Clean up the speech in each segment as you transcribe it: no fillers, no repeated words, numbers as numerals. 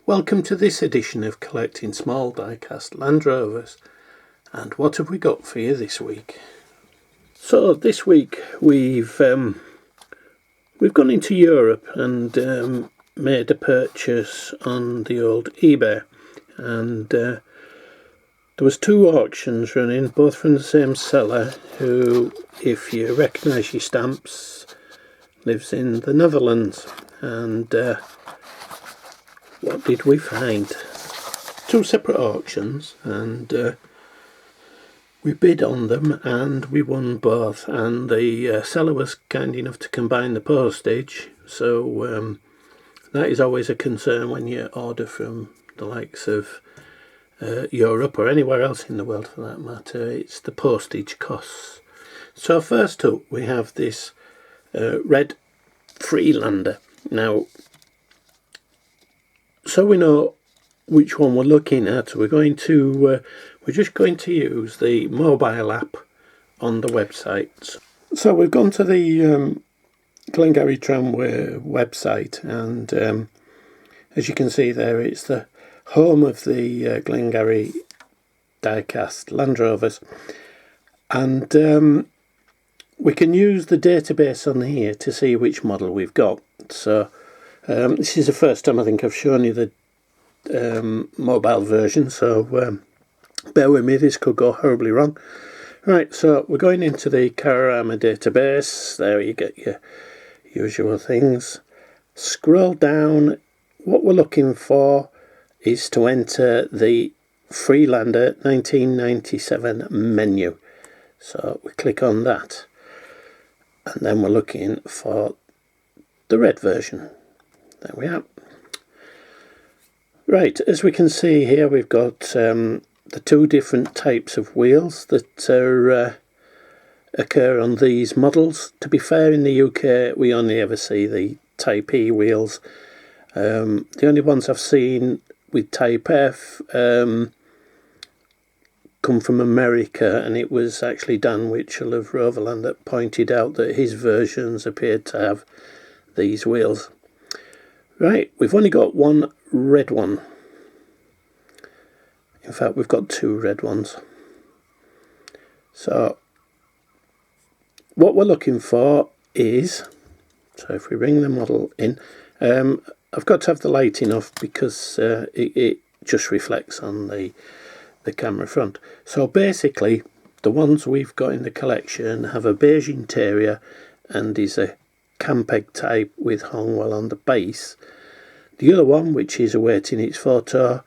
Welcome to this edition of Collecting Small Diecast Land Rovers, and what have we got for you this week? So this week we've gone into Europe and made a purchase on the old eBay, and there was two auctions running, both from the same seller, who, if you recognise your stamps, lives in the Netherlands. And what did we find? Two separate auctions, and we bid on them and we won both, and the seller was kind enough to combine the postage, so that is always a concern when you order from the likes of Europe or anywhere else in the world for that matter. It's the postage costs. So first up we have this red Freelander. Now, so we know which one we're looking at, we're just going to use the mobile app on the website. So we've gone to the Glengarry Tramway website, and as you can see there, it's the home of the Glengarry Diecast Land Rovers, and we can use the database on here to see which model we've got. So this is the first time I think I've shown you the mobile version, so bear with me, this could go horribly wrong. Right, so we're going into the Carorama database. There you get your usual things. Scroll down. What we're looking for is to enter the Freelander 1997 menu. So we click on that, and then we're looking for the red version. There we are. Right, as we can see here, we've got the two different types of wheels that occur on these models. To be fair, in the UK we only ever see the Type E wheels. The only ones I've seen with Type F come from America, and it was actually Dan Witchell of Roverland that pointed out that his versions appeared to have these wheels. Right, we've only got one red one. In fact, we've got two red ones. So what we're looking for is, so if we bring the model in, I've got to have the lighting off because it just reflects on the camera front. So basically the ones we've got in the collection have a beige interior and is a Campeg type with Hongwell on the base. The other one, which is awaiting its photo,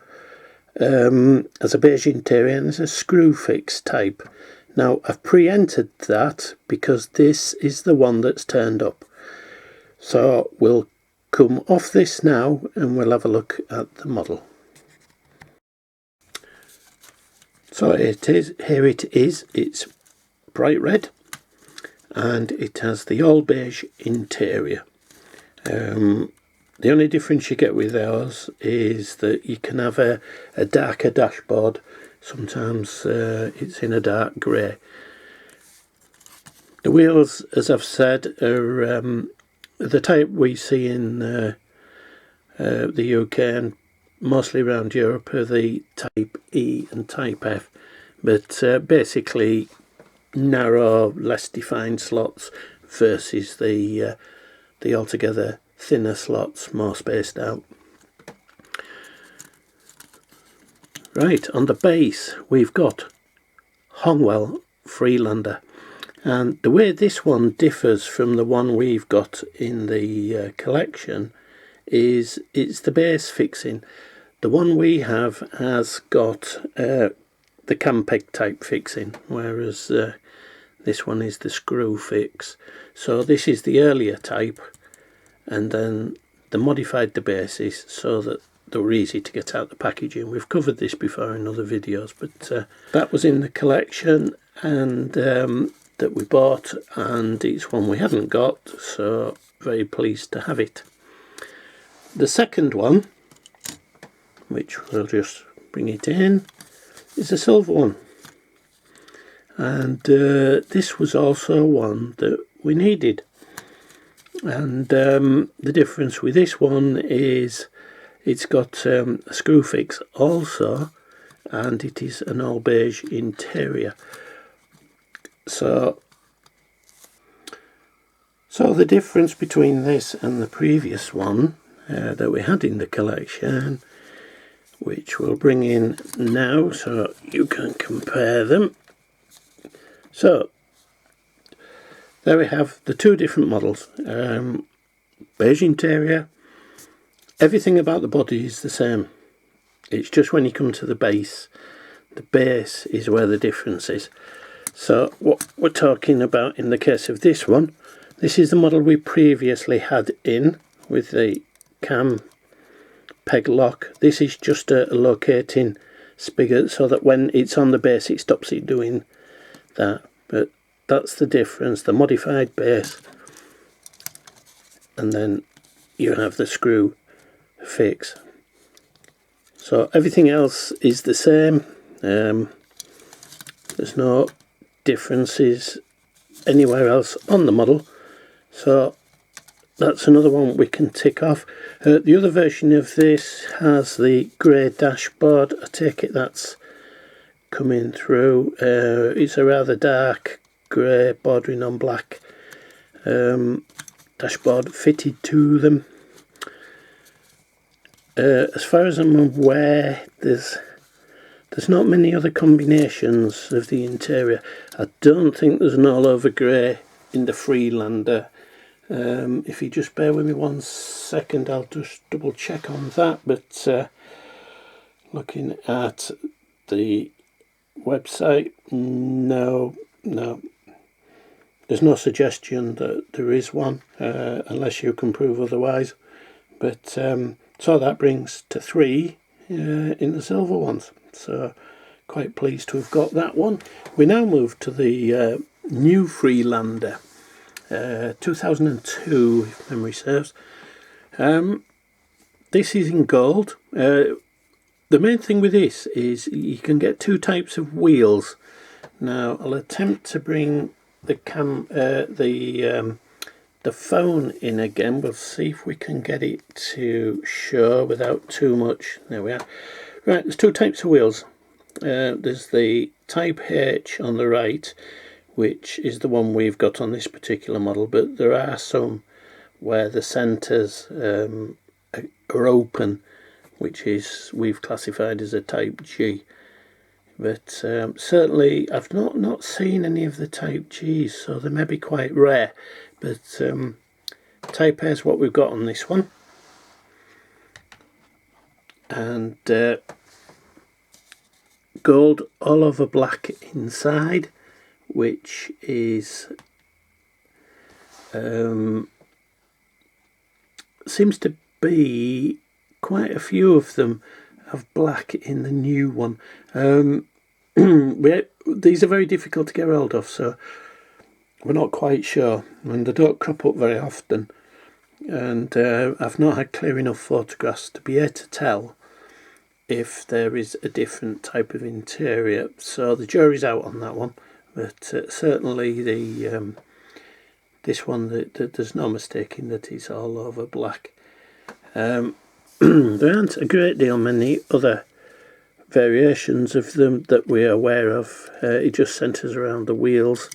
has a beige interior and is a screw fix type. Now I've pre-entered that because this is the one that's turned up. So we'll come off this now and we'll have a look at the model. So here it is, it's bright red, and it has the all beige interior. The only difference you get with those is that you can have a darker dashboard. Sometimes it's in a dark grey. The wheels, as I've said, are the type we see in the UK and mostly around Europe are the Type E and Type F, but basically narrow, less defined slots versus the altogether thinner slots, more spaced out. Right, on the base we've got Hongwell Freelander, and the way this one differs from the one we've got in the collection is it's the base fixing. The one we have has got the Campeg type fixing, whereas this one is the screw fix. So this is the earlier type, and then they modified the bases so that they were easy to get out the packaging. We've covered this before in other videos, but that was in the collection and that we bought, and it's one we haven't got, so very pleased to have it. The second one, which we'll just bring it in, is a silver one, and this was also one that we needed. And the difference with this one is It's got a screw fix also, and it is an all beige interior. So the difference between this and the previous one that we had in the collection, which we'll bring in now so you can compare them. So there we have the two different models. Beige interior. Everything about the body is the same. It's just when you come to the base is where the difference is. So what we're talking about in the case of this one, this is the model we previously had in with the cam peg lock. This is just a locating spigot so that when it's on the base it stops it doing that. But that's the difference, the modified base, and then you have the screw fix. So everything else is the same. There's no differences anywhere else on the model, so that's another one we can tick off. The other version of this has the grey dashboard. I take it that's coming through. It's a rather dark grey bordering on black dashboard fitted to them. As far as I'm aware, there's not many other combinations of the interior. I don't think there's an all-over grey in the Freelander. If you just bear with me 1 second, I'll just double check on that. But looking at the website, no, there's no suggestion that there is one, unless you can prove otherwise. But so that brings to 3 in the silver ones. So quite pleased to have got that one. We now move to the new Freelander, 2002 if memory serves. This is in gold. The main thing with this is you can get 2 types of wheels. Now I'll attempt to bring the phone in again. We'll see if we can get it to show without too much. There we are. Right, there's 2 types of wheels. There's the Type H on the right, which is the one we've got on this particular model, but there are some where the centres are open, which is we've classified as a Type G. But certainly I've not seen any of the Type Gs, so they may be quite rare. But Type A is what we've got on this one. And gold all over black inside, which is seems to be quite a few of them have black in the new one. These are very difficult to get hold of, so we're not quite sure, and they don't crop up very often, and I've not had clear enough photographs to be able to tell if there is a different type of interior, so the jury's out on that one. But certainly the this one, there's no mistaking that it's all over black. There aren't a great deal many other variations of them that we're aware of. It just centres around the wheels.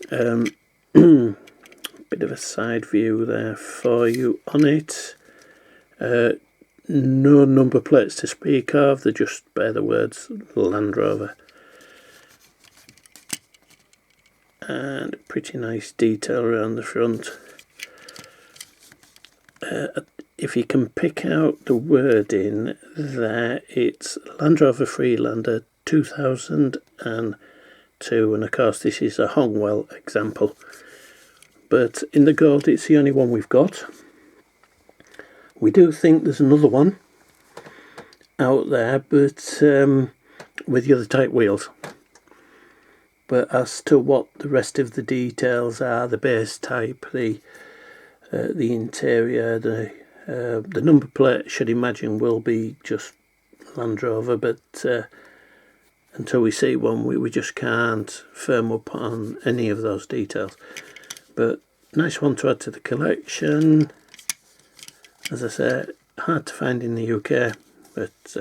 Bit of a side view there for you on it. No number plates to speak of, they just bear the words Land Rover. And pretty nice detail around the front. If you can pick out the wording there, it's Land Rover Freelander 2002, and of course this is a Hongwell example. But in the gold it's the only one we've got. We do think there's another one out there, but with the other type wheels. But as to what the rest of the details are, the base type, the interior, the number plate, I should imagine will be just Land Rover, but until we see one, we just can't firm up on any of those details. But nice one to add to the collection. As I say, hard to find in the UK, but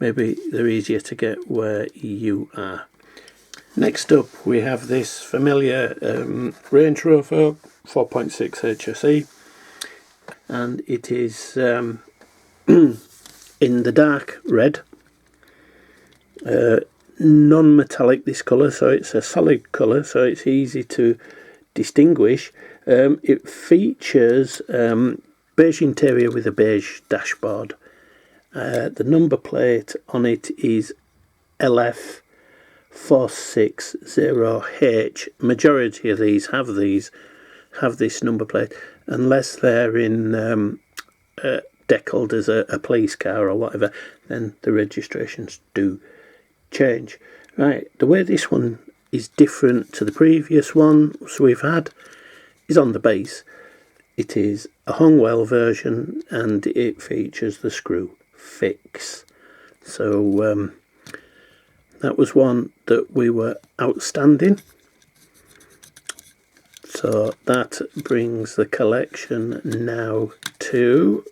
maybe they're easier to get where you are. Next up we have this familiar Range Rover 4.6 HSE, and it is in the dark red, non-metallic this colour, so it's a solid colour, so it's easy to distinguish. It features beige interior with a beige dashboard. The number plate on it is LF460H. Majority of these have this number plate, unless they're in deckled as a police car or whatever, then the registrations do change. Right, the way this one is different to the previous ones we've had is on the base. It is a Hongwell version and it features the screw fix. So that was one that we were outstanding. So that brings the collection now to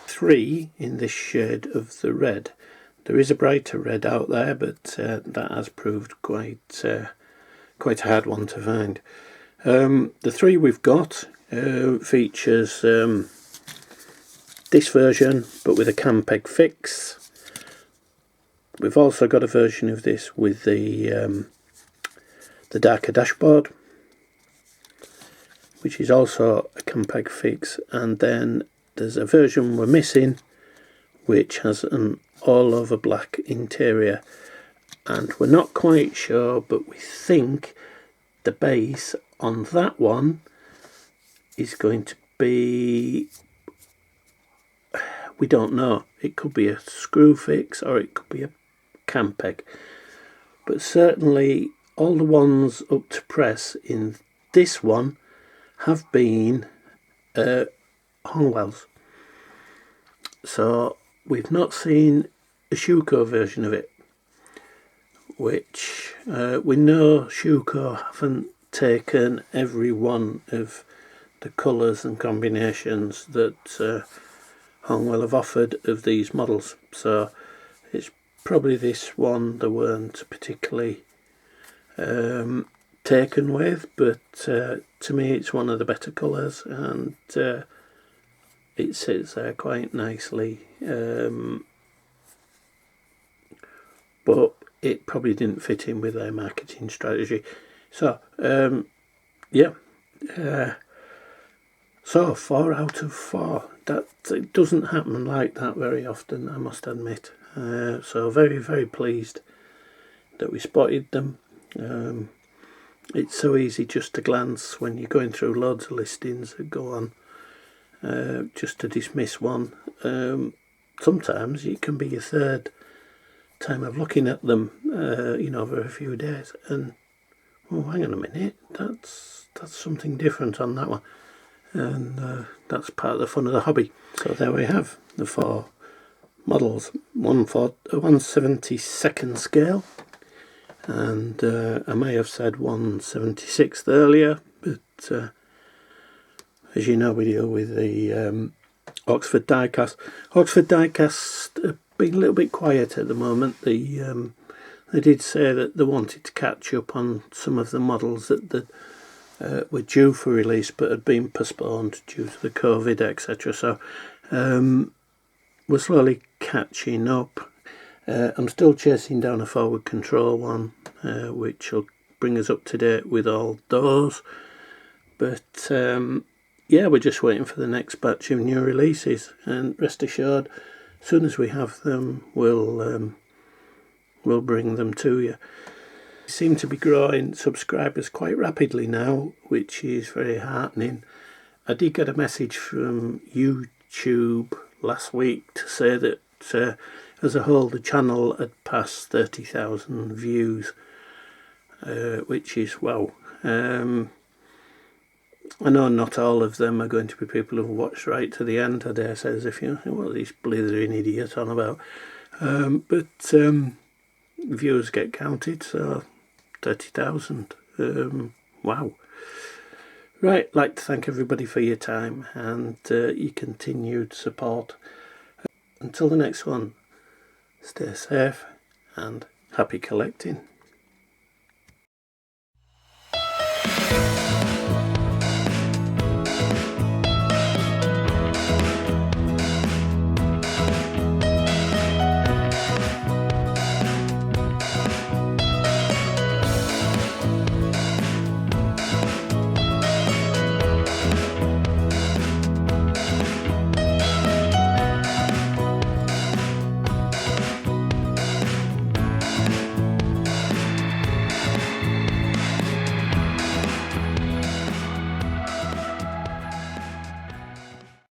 3 in this shade of the red. There is a brighter red out there, but that has proved quite a hard one to find. The 3 we've got features this version, but with a cam peg fix. We've also got a version of this with the darker dashboard, which is also a cam peg fix, and then there's a version we're missing which has an all over black interior, and we're not quite sure, but we think the base on that one is going to be, we don't know, it could be a screw fix or it could be a cam peg, but certainly all the ones up to press in this one have been Hongwells. So we've not seen a Schuko version of it, which we know Schuko haven't taken every one of the colours and combinations that Hongwell have offered of these models, so it's probably this one they weren't particularly taken with, but to me it's one of the better colours, and it sits there quite nicely, but it probably didn't fit in with their marketing strategy. So yeah, so 4 out of 4. That it doesn't happen like that very often, I must admit. So very, very pleased that we spotted them. It's so easy just to glance when you're going through loads of listings that go on, just to dismiss one. Sometimes it can be your third time of looking at them, over a few days, and oh, hang on a minute, that's something different on that one, and that's part of the fun of the hobby. So there we have the 4 models, one for a 1/72nd scale, and I may have said 1/76th earlier, but as you know, we deal with the Oxford Diecast. Oxford Diecast have been a little bit quiet at the moment. They did say that they wanted to catch up on some of the models that were due for release but had been postponed due to the COVID, etc. So we're slowly catching up. I'm still chasing down a forward control one, which will bring us up to date with all those. But yeah, we're just waiting for the next batch of new releases, and rest assured, as soon as we have them, we'll bring them to you. We seem to be growing subscribers quite rapidly now, which is very heartening. I did get a message from YouTube last week to say that as a whole the channel had passed 30,000 views, which is wow. I know not all of them are going to be people who've watched right to the end, I dare say, as if you know, what are these blithering idiots on about. But viewers get counted, so 30,000. Wow. Right, I'd like to thank everybody for your time and your continued support. Until the next one, stay safe and happy collecting.